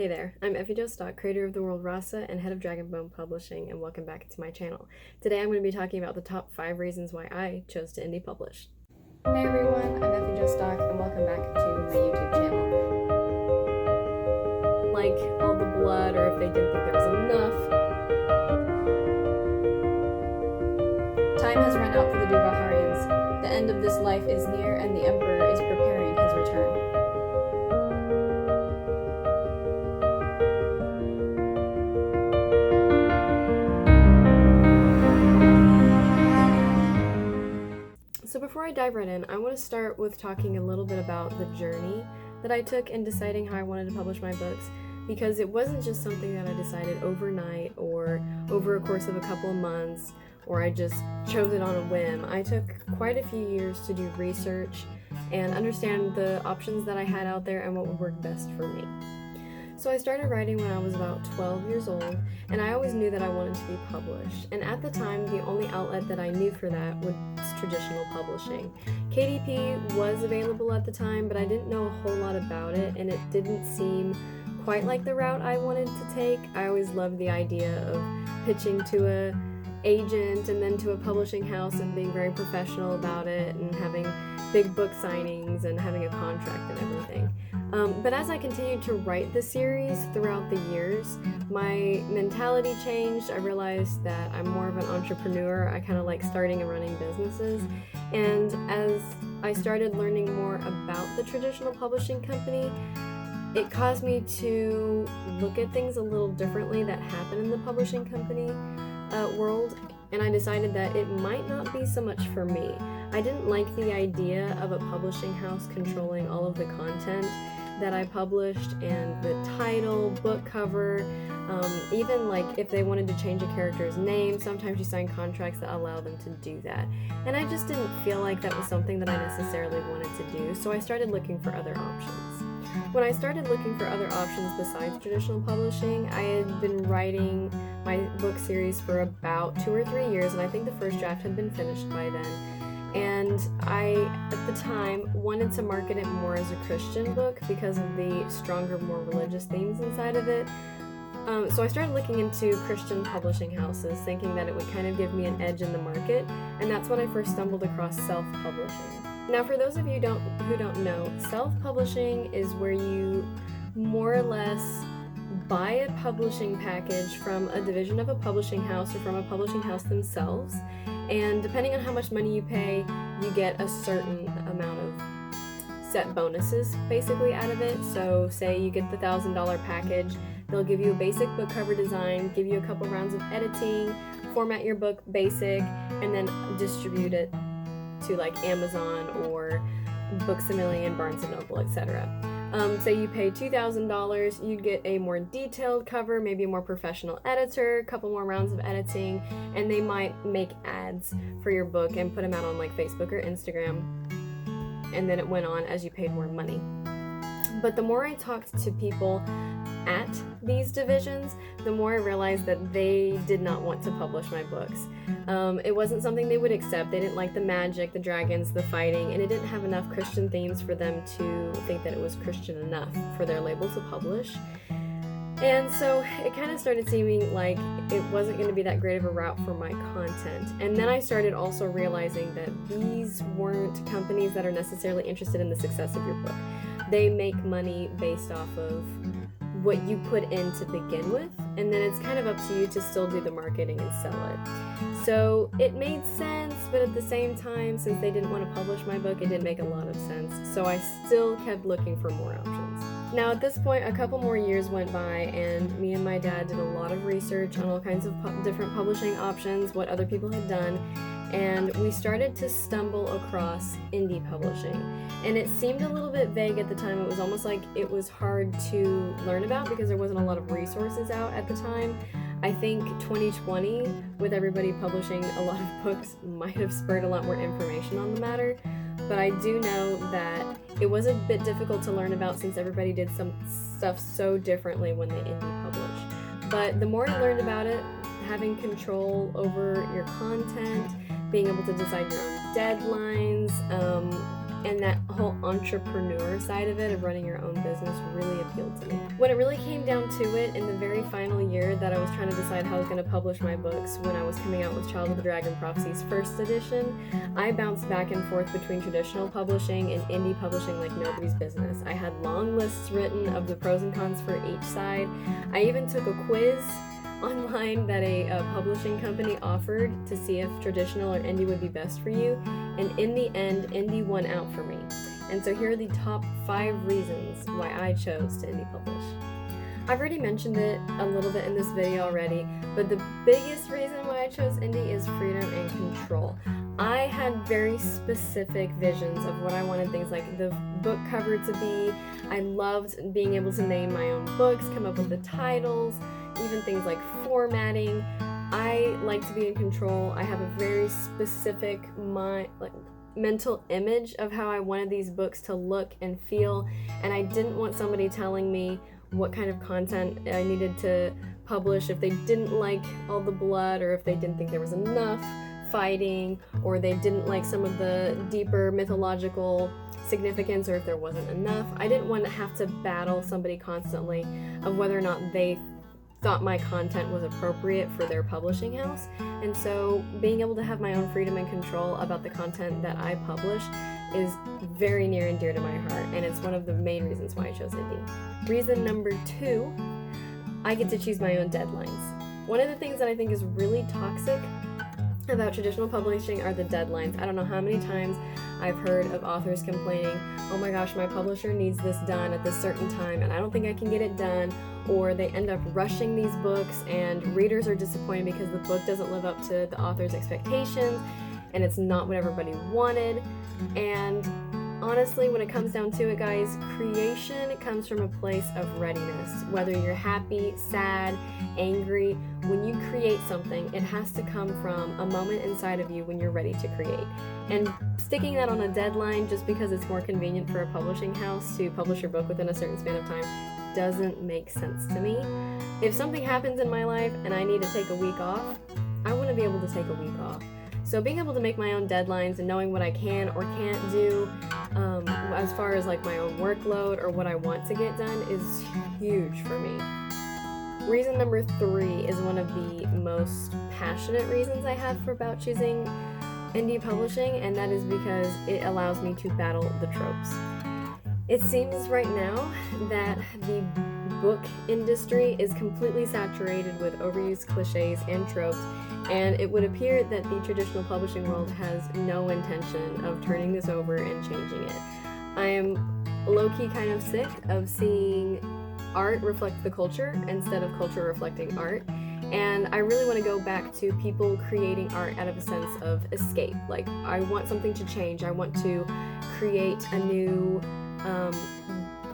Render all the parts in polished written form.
Hey there, I'm Effie Stock, creator of The World Rasa and head of Dragonbone Publishing, and welcome back to my channel. Today I'm going to be talking about the top 5 reasons why I chose to indie publish. Hey everyone, I'm Effie Stock and welcome back to my YouTube channel. Like all the blood, or if they didn't think there was enough. Time has run out for the Durvaharians. The end of this life is near and the Emperor is preparing his return. So before I dive right in, I want to start with talking a little bit about the journey that I took in deciding how I wanted to publish my books, because it wasn't just something that I decided overnight or over a course of a couple of months, or I just chose it on a whim. I took quite a few years to do research and understand the options that I had out there and what would work best for me. So I started writing when I was about 12 years old, and I always knew that I wanted to be published. And at the time, the only outlet that I knew for that was traditional publishing. KDP was available at the time, but I didn't know a whole lot about it, and it didn't seem quite like the route I wanted to take. I always loved the idea of pitching to a agent and then to a publishing house and being very professional about it and having big book signings and having a contract and everything. But as I continued to write the series throughout the years, my mentality changed. I realized that I'm more of an entrepreneur. I kind of like starting and running businesses. And as I started learning more about the traditional publishing company, it caused me to look at things a little differently that happen in the publishing company world, and I decided that it might not be so much for me. I didn't like the idea of a publishing house controlling all of the content that I published and the title, book cover, even like if they wanted to change a character's name, sometimes you sign contracts that allow them to do that. And I just didn't feel like that was something that I necessarily wanted to do, so I started looking for other options. When I started looking for other options besides traditional publishing, I had been writing my book series for about 2 or 3 years, and I think the first draft had been finished by then. And I, at the time, wanted to market it more as a Christian book because of the stronger, more religious themes inside of it. So I started looking into Christian publishing houses, thinking that it would kind of give me an edge in the market, and that's when I first stumbled across self-publishing. Now, for those of you who don't know, self-publishing is where you more or less buy a publishing package from a division of a publishing house or from a publishing house themselves, and depending on how much money you pay, you get a certain amount of set bonuses basically out of it. So say you get the $1,000 package, they'll give you a basic book cover design, give you a couple rounds of editing, format your book basic, and then distribute it to like Amazon or Books A Million, Barnes & Noble, etc. Say you pay $2,000, you'd get a more detailed cover, maybe a more professional editor, a couple more rounds of editing, and they might make ads for your book and put them out on like Facebook or Instagram, and then it went on as you paid more money. But the more I talked to people at these divisions, the more I realized that they did not want to publish my books. It wasn't something they would accept. They didn't like the magic, the dragons, the fighting, and it didn't have enough Christian themes for them to think that it was Christian enough for their label to publish. And so it kind of started seeming like it wasn't going to be that great of a route for my content. And then I started also realizing that these weren't companies that are necessarily interested in the success of your book. They make money based off of what you put in to begin with, and then it's kind of up to you to still do the marketing and sell it. So it made sense, but at the same time, since they didn't want to publish my book, it didn't make a lot of sense. So I still kept looking for more options. Now at this point, a couple more years went by, and me and my dad did a lot of research on all kinds of different publishing options, what other people had done, and we started to stumble across indie publishing. And it seemed a little bit vague at the time. It was almost like it was hard to learn about because there wasn't a lot of resources out at the time. I think 2020, with everybody publishing a lot of books, might have spurred a lot more information on the matter. But I do know that it was a bit difficult to learn about since everybody did some stuff so differently when they indie published. But the more I learned about it, having control over your content, being able to decide your own deadlines, and that whole whole entrepreneur side of it, of running your own business, really appealed to me. When it really came down to it, in the very final year that I was trying to decide how I was going to publish my books, when I was coming out with Child of the Dragon Prophecies first edition, I bounced back and forth between traditional publishing and indie publishing like nobody's business. I had long lists written of the pros and cons for each side. I even took a quiz online that a publishing company offered to see if traditional or indie would be best for you, and in the end, indie won out for me. And so here are the top 5 reasons why I chose to indie publish. I've already mentioned it a little bit in this video already, but the biggest reason why I chose indie is freedom and control. I had very specific visions of what I wanted things like the book cover to be. I loved being able to name my own books, come up with the titles, even things like formatting. I like to be in control. I have a very specific mental image of how I wanted these books to look and feel, and I didn't want somebody telling me what kind of content I needed to publish if they didn't like all the blood, or if they didn't think there was enough fighting, or they didn't like some of the deeper mythological significance, or if there wasn't enough. I didn't want to have to battle somebody constantly of whether or not they thought my content was appropriate for their publishing house. And so being able to have my own freedom and control about the content that I publish is very near and dear to my heart, and it's one of the main reasons why I chose indie. Reason number 2, I get to choose my own deadlines. One of the things that I think is really toxic about traditional publishing are the deadlines. I don't know how many times I've heard of authors complaining, oh my gosh, my publisher needs this done at this certain time and I don't think I can get it done, or they end up rushing these books and readers are disappointed because the book doesn't live up to the author's expectations and it's not what everybody wanted. And honestly, when it comes down to it, guys, creation comes from a place of readiness. Whether you're happy, sad, angry, when you create something, it has to come from a moment inside of you when you're ready to create. And sticking that on a deadline just because it's more convenient for a publishing house to publish your book within a certain span of time doesn't make sense to me. If something happens in my life and I need to take a week off, I want to be able to take a week off. So being able to make my own deadlines and knowing what I can or can't do as far as like my own workload or what I want to get done is huge for me. Reason number 3 is one of the most passionate reasons I have for about choosing indie publishing, and that is because it allows me to battle the tropes. It seems right now that the book industry is completely saturated with overused cliches and tropes, and it would appear that the traditional publishing world has no intention of turning this over and changing it. I am low-key kind of sick of seeing art reflect the culture instead of culture reflecting art, and I really want to go back to people creating art out of a sense of escape. Like, I want something to change. I want to create a new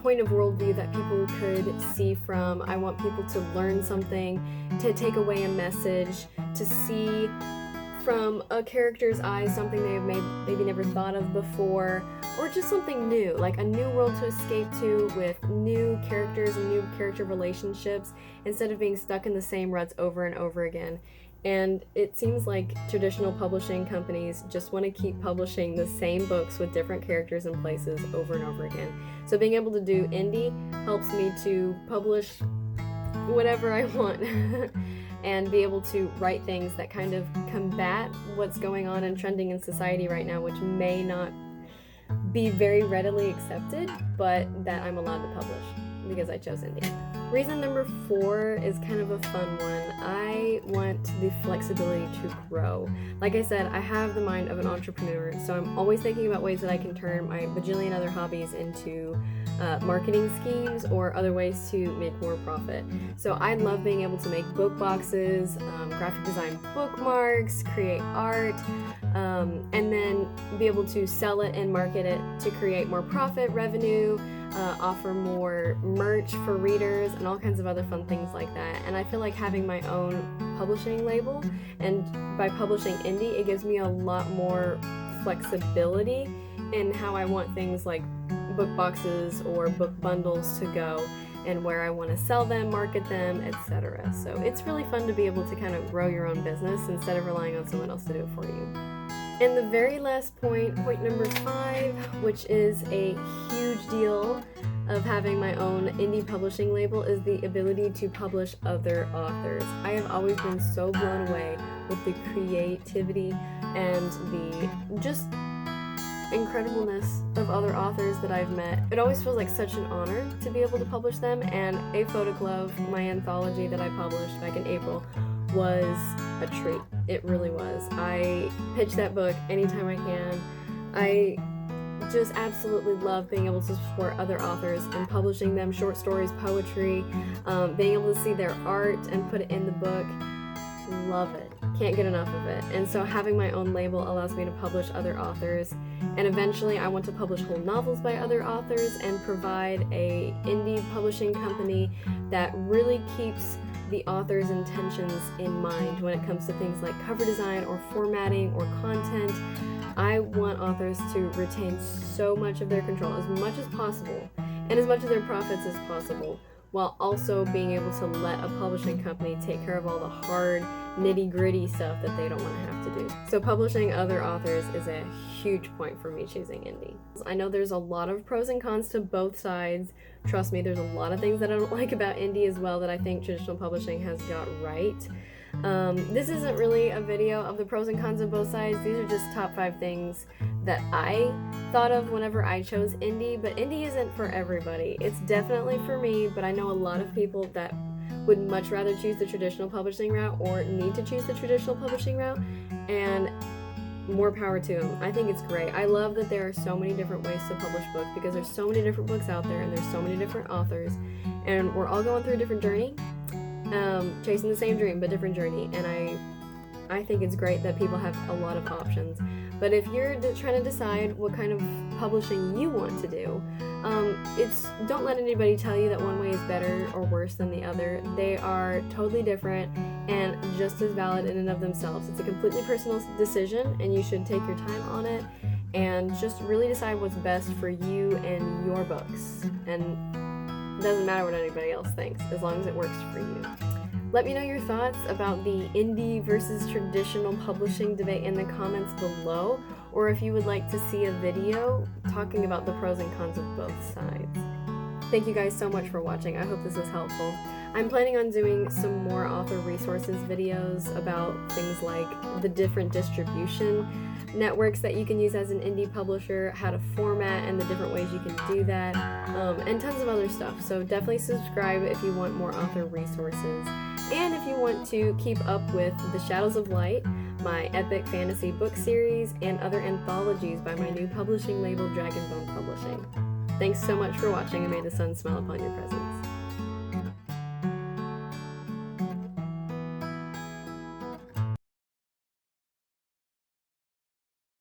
point of worldview that people could see from. I want people to learn something, to take away a message, to see from a character's eyes something they have maybe never thought of before, or just something new, like a new world to escape to with new characters and new character relationships instead of being stuck in the same ruts over and over again. And it seems like traditional publishing companies just want to keep publishing the same books with different characters and places over and over again. So being able to do indie helps me to publish whatever I want and be able to write things that kind of combat what's going on and trending in society right now, which may not be very readily accepted, but that I'm allowed to publish because I chose indie. Reason number 4 is kind of a fun one. I want the flexibility to grow. Like I said, I have the mind of an entrepreneur, so I'm always thinking about ways that I can turn my bajillion other hobbies into marketing schemes or other ways to make more profit. So I love being able to make book boxes, graphic design bookmarks, create art, and then be able to sell it and market it to create more profit, revenue, offer more merch for readers, and all kinds of other fun things like that. And I feel like having my own publishing label, and by publishing indie, it gives me a lot more flexibility in how I want things like book boxes or book bundles to go, and where I want to sell them, market them, etc. So it's really fun to be able to kind of grow your own business instead of relying on someone else to do it for you. And the very last point, point number 5, which is a huge deal of having my own indie publishing label, is the ability to publish other authors. I have always been so blown away with the creativity and the just incredibleness of other authors that I've met. It always feels like such an honor to be able to publish them, and A Photo Glove, my anthology that I published back in April, was a treat. It really was. I pitch that book anytime I can. I just absolutely love being able to support other authors and publishing them, short stories, poetry, being able to see their art and put it in the book. Love it. Can't get enough of it. And so having my own label allows me to publish other authors, and eventually I want to publish whole novels by other authors and provide a indie publishing company that really keeps the author's intentions in mind when it comes to things like cover design or formatting or content. I want authors to retain so much of their control, as much as possible, and as much of their profits as possible, while also being able to let a publishing company take care of all the hard, nitty-gritty stuff that they don't want to have to do. So publishing other authors is a huge point for me choosing indie. I know there's a lot of pros and cons to both sides. Trust me, there's a lot of things that I don't like about indie as well that I think traditional publishing has got right. This isn't really a video of the pros and cons of both sides. These are just top 5 things that I thought of whenever I chose indie, but indie isn't for everybody. It's definitely for me, but I know a lot of people that would much rather choose the traditional publishing route or need to choose the traditional publishing route, and more power to them. I think it's great. I love that there are so many different ways to publish books, because there's so many different books out there and there's so many different authors, and we're all going through a different journey, chasing the same dream but different journey, and I think it's great that people have a lot of options. But if you're trying to decide what kind of publishing you want to do, don't let anybody tell you that one way is better or worse than the other. They are totally different and just as valid in and of themselves. It's a completely personal decision, and you should take your time on it and just really decide what's best for you and your books. And it doesn't matter what anybody else thinks, as long as it works for you. Let me know your thoughts about the indie versus traditional publishing debate in the comments below, or if you would like to see a video talking about the pros and cons of both sides. Thank you guys so much for watching. I hope this was helpful. I'm planning on doing some more author resources videos about things like the different distribution networks that you can use as an indie publisher, how to format and the different ways you can do that, and tons of other stuff. So definitely subscribe if you want more author resources. And if you want to keep up with The Shadows of Light, my epic fantasy book series, and other anthologies by my new publishing label, Dragonbone Publishing. Thanks so much for watching, and may the sun smile upon your presence.